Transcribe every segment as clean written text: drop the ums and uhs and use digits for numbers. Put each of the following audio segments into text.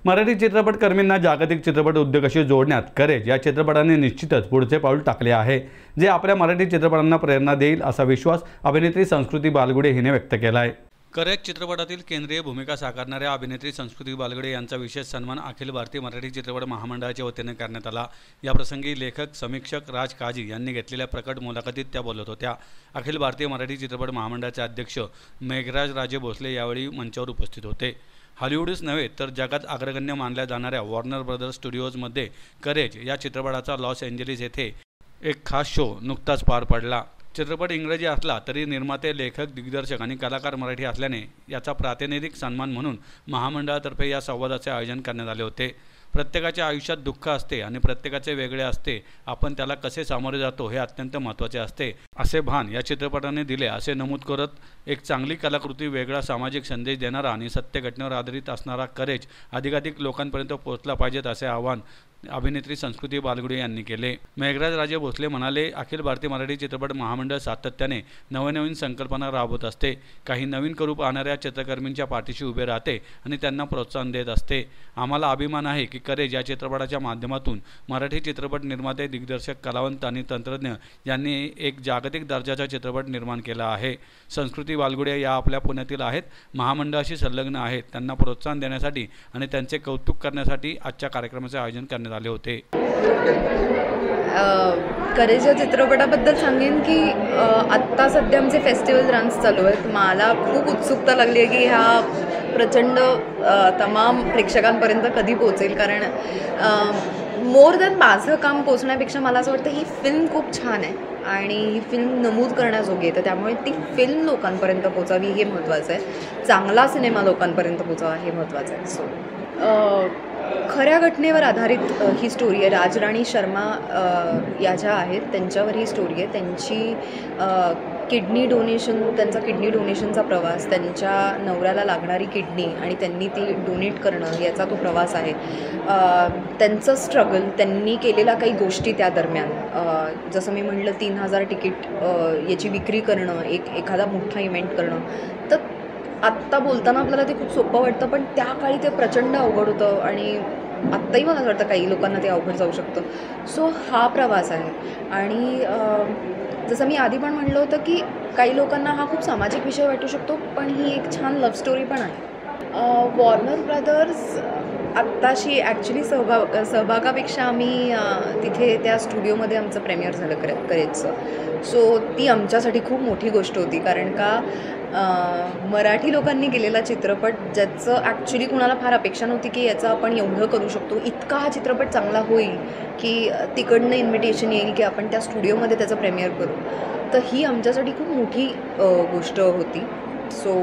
मराठी चित्रपटकर्मींना जागतिक चित्रपट उद्योगाशी जोडण्यात करेज या चित्रपटाने निश्चितच पुढचे पाऊल टाकले आहे, जे आपल्या मराठी चित्रपटांना प्रेरणा देईल असा विश्वास अभिनेत्री संस्कृती बालगुडे हिने व्यक्त केला आहे। करेज चित्रपटातील केंद्रीय भूमिका साकारणाऱ्या अभिनेत्री संस्कृती बालगुडे यांचा विशेष सन्मान अखिल भारतीय मराठी चित्रपट महामंडळाच्या वतीने करण्यात आला। या प्रसंगी लेखक समीक्षक राज काजी यांनी घेतलेल्या प्रकट मुलाखतीत त्या बोलत होत्या। अखिल भारतीय मराठी चित्रपट महामंडळाचे अध्यक्ष मेघराज राजे भोसले यावेळी मंचावर उपस्थित होते। हॉलिवूडच नव्हे तर जगात अग्रगण्य मानल्या जाणाऱ्या वॉर्नर ब्रदर्स स्टुडिओजमध्ये करेज या चित्रपटाचा लॉस एंजेलिस येथे एक खास शो नुकताच पार पडला। चित्रपट इंग्रजी असला तरी निर्माते, लेखक, दिग्दर्शक आणि कलाकार मराठी असल्याने याचा प्रातिनिधिक सन्मान म्हणून महामंडळातर्फे या संवादाचे आयोजन करण्यात आले होते। प्रत्येकाच्या आयुष्यात दुःख असते आणि प्रत्येकाचे वेगळे असते, आपण त्याला कसे सामोरे जातो हे अत्यंत महत्त्वाचे असते असे भान या चित्रपटाने दिले असे नमूद करत एक चांगली कलाकृती, वेगळा सामाजिक संदेश देणारा आणि सत्य घटनेवर आधारित असणारा करेज अधिकाधिक लोकांपर्यंत पोहोचला पाहिजेत असे आवाहन अभिनेत्री संस्कृती बालगुडे यांनी केले। मेघराज राजे भोसले म्हणाले, अखिल भारतीय मराठी चित्रपट महामंडळ सातत्याने नवनवीन संकल्पना राबवत असते, काही नवीन करू पाहणाऱ्या चित्रकर्मींच्या पाठीशी उभे राहते आणि त्यांना प्रोत्साहन देत असते। आम्हाला अभिमान आहे की करेज या चित्रपटाच्या माध्यमातून मराठी चित्रपट निर्माते, दिग्दर्शक, कलावंत आणि तंत्रज्ञ यांनी एक जागतिक दर्जाचा चित्रपट निर्माण केला आहे। संस्कृती बालगुडे या आपल्या पुण्यातील आहेत, महामंडळाशी संलग्न आहेत। त्यांना प्रोत्साहन देण्यासाठी आणि त्यांचे कौतुक करण्यासाठी आजच्या कार्यक्रमाचे आयोजन करण्यात आले होते। करेज या चित्रपटाबद्दल सांगेन की आत्ता सध्या आमचे फेस्टिवल रन्स चालू आहेत। मला खूप उत्सुकता लागली आहे की ह्या प्रचंड तमाम प्रेक्षकांपर्यंत कधी पोहोचेल, कारण मोर दॅन माझं काम पोचण्यापेक्षा मला असं वाटतं ही फिल्म खूप छान आहे आणि ही फिल्म नमूद करण्याजोगी आहे, तर त्यामुळे ती फिल्म लोकांपर्यंत पोचावी हे महत्त्वाचं आहे। चांगला सिनेमा लोकांपर्यंत पोचावा हे महत्त्वाचं आहे। सो खऱ्या घटनेवर आधारित ही स्टोरी आहे। राजराणी शर्मा या ज्या आहेत त्यांच्यावर ही स्टोरी आहे। त्यांची किडनी डोनेशन, त्यांचा किडनी डोनेशनचा प्रवास, त्यांच्या नवऱ्याला लागणारी किडनी आणि त्यांनी ती डोनेट करणं याचा तो प्रवास आहे। त्यांचं स्ट्रगल, त्यांनी केलेल्या काही गोष्टी त्या दरम्यान, जसं मी म्हटलं 3000 तिकीट याची विक्री करणं, एखादा मोठा इव्हेंट करणं, तर आत्ता बोलताना आपल्याला ते खूप सोपं वाटतं, पण त्या काळी ते प्रचंड अवघड होतं आणि आत्ताही मला असं वाटतं काही लोकांना ते अवघड जाऊ शकतं। सो हा प्रवास आहे आणि जसं मी आधी पण म्हणलं होतं की काही लोकांना हा खूप सामाजिक विषय वाटू शकतो, पण ही एक छान लव्ह स्टोरी पण आहे। वॉर्नर ब्रदर्स आत्ताशी ॲक्च्युली सहभागापेक्षा आम्ही तिथे त्या स्टुडिओमध्ये आमचं प्रेमियर झालं करेजचं। सो ती आमच्यासाठी खूप मोठी गोष्ट होती, कारण का मराठी लोकांनी केलेला चित्रपट ज्याचं ॲक्च्युली कुणाला फार अपेक्षा नव्हती की याचं आपण एवढं करू शकतो, इतका हा चित्रपट चांगला होईल की तिकडनं इन्व्हिटेशन येईल की आपण त्या स्टुडिओमध्ये त्याचं प्रेमियर करू, तर ही आमच्यासाठी खूप मोठी गोष्ट होती। सो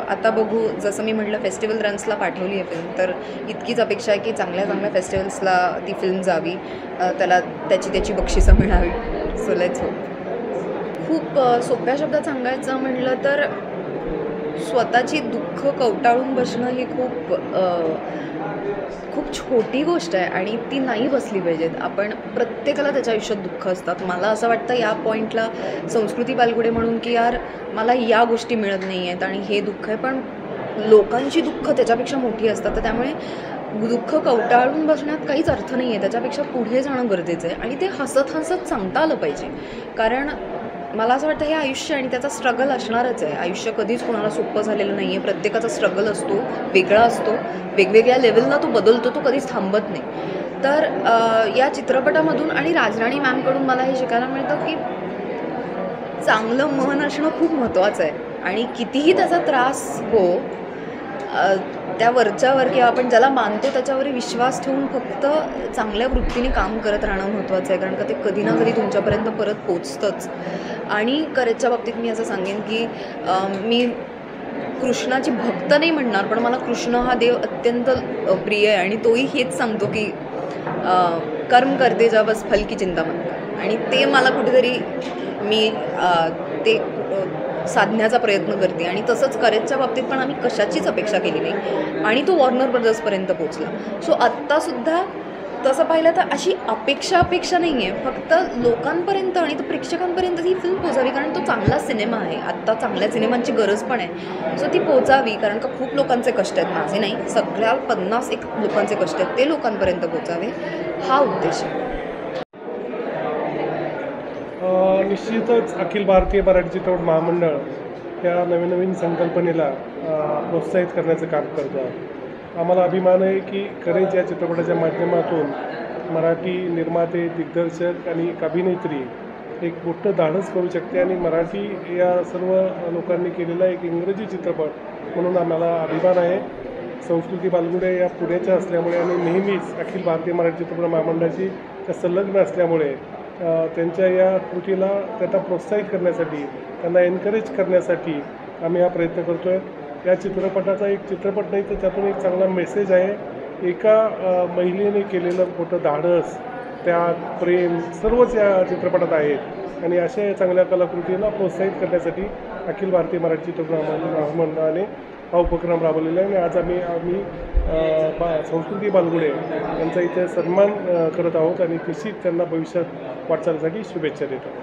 आता बघू, जसं मी म्हटलं फेस्टिवल रन्सला पाठवली आहे फिल्म, तर इतकीच अपेक्षा आहे की चांगल्या चांगल्या फेस्टिवल्सला ती फिल्म जावी, त्याला त्याची बक्षिसं मिळावी। So let's hope. खूप सोप्या शब्दात सांगायचं म्हटलं तर स्वतःची दुःख कवटाळून बसणं ही खूप छोटी गोष्ट आहे आणि ती नाही बसली पाहिजेत। आपण प्रत्येकाला त्याच्या आयुष्यात दुःख असतात। मला असं वाटतं या पॉईंटला संस्कृती बालगुडे म्हणून की यार मला या गोष्टी मिळत नाही आहेत आणि हे दुःख आहे, पण लोकांची दुःख त्याच्यापेक्षा मोठी असतात, तर त्यामुळे दुःख कवटाळून बसण्यात काहीच अर्थ नाही आहे। त्याच्यापेक्षा पुढे जाणं गरजेचं आहे आणि ते हसत हसत सांगता आलं पाहिजे, कारण मला असं वाटतं हे आयुष्य आणि त्याचा स्ट्रगल असणारच आहे। आयुष्य कधीच कोणाला सोपं झालेलं नाही आहे, प्रत्येकाचा स्ट्रगल असतो, वेगळा असतो, वेगवेगळ्या लेवलला तो बदलतो, तो कधीच थांबत नाही। तर या चित्रपटामधून आणि राजराणी मॅमकडून मला हे शिकायला मिळतं की चांगलं मन असणं खूप महत्त्वाचं आहे आणि कितीही त्याचा त्रास हो, त्या वरच्यावर किंवा आपण ज्याला मानतो त्याच्यावर विश्वास ठेवून फक्त चांगल्या वृत्तीने काम करत राहणं महत्त्वाचं आहे, कारण का ते कधी ना कधी तुमच्यापर्यंत परत पोचतंच। आणि करेजच्या बाबतीत मी असं सांगेन की मी कृष्णाची भक्त नाही म्हणणार, पण मला कृष्ण हा देव अत्यंत प्रिय आहे आणि तोही हेच सांगतो की कर्म करते जा बस फल की चिंता मत कर, आणि ते मला कुठेतरी मी ते साधण्याचा प्रयत्न करते आणि तसंच करेजच्या बाबतीत पण आम्ही कशाचीच अपेक्षा केली नाही आणि तो वॉर्नर ब्रदर्सपर्यंत पोचला। सो आत्तासुद्धा तसं पाहिलं तर अशी अपेक्षा नाही आहे, फक्त लोकांपर्यंत आणि तो प्रेक्षकांपर्यंत ही फिल्म पोचावी, कारण तो चांगला सिनेमा आहे. आत्ता चांगल्या सिनेमांची गरज पण आहे, सो ती पोचावी, कारण का खूप लोकांचे कष्ट आहेत, माझे नाही, सगळ्या 51 लोकांचे कष्ट आहेत, ते लोकांपर्यंत पोचावे, हा उद्देश आहे. निश्चितच अखिल भारतीय मराठी चित्रपट महामंडळ या नवीन संकल्पनेला प्रोत्साहित करण्याचं काम करतो आहे. आम्हाला अभिमान आहे की करेज या चित्रपटाच्या माध्यमातून मराठी निर्माते, दिग्दर्शक आणि एक अभिनेत्री एक मोठं धाडस करू शकते आणि मराठी या सर्व लोकांनी केलेला एक इंग्रजी चित्रपट म्हणून आम्हाला अभिमान आहे. संस्कृती बालगुडे या पुण्याच्या असल्यामुळे आणि नेहमीच अखिल भारतीय मराठी चित्रपट महामंडळाची त्या संलग्न असल्यामुळे त्यांच्या या कृतीला त्यांना प्रोत्साहित करण्यासाठी, त्यांना एनकरेज करण्यासाठी आम्ही हा प्रयत्न करतो आहे. या चित्रपटाचा एक चित्रपट नाही तर त्यातून एक चांगला मेसेज आहे. एका महिलेने केलेलं मोठं धाडस, त्याग, प्रेम सर्वच या चित्रपटात आहेत आणि अशा या चांगल्या कलाकृतींना प्रोत्साहित करण्यासाठी अखिल भारतीय मराठी चित्रपट महामंडळाने हा उपक्रम राबवलेला आहे. आणि आज आम्ही संस्कृती बालगुडे यांचा इथे सन्मान करत आहोत आणि निश्चित त्यांना भविष्यात वाटचालीसाठी शुभेच्छा देतो.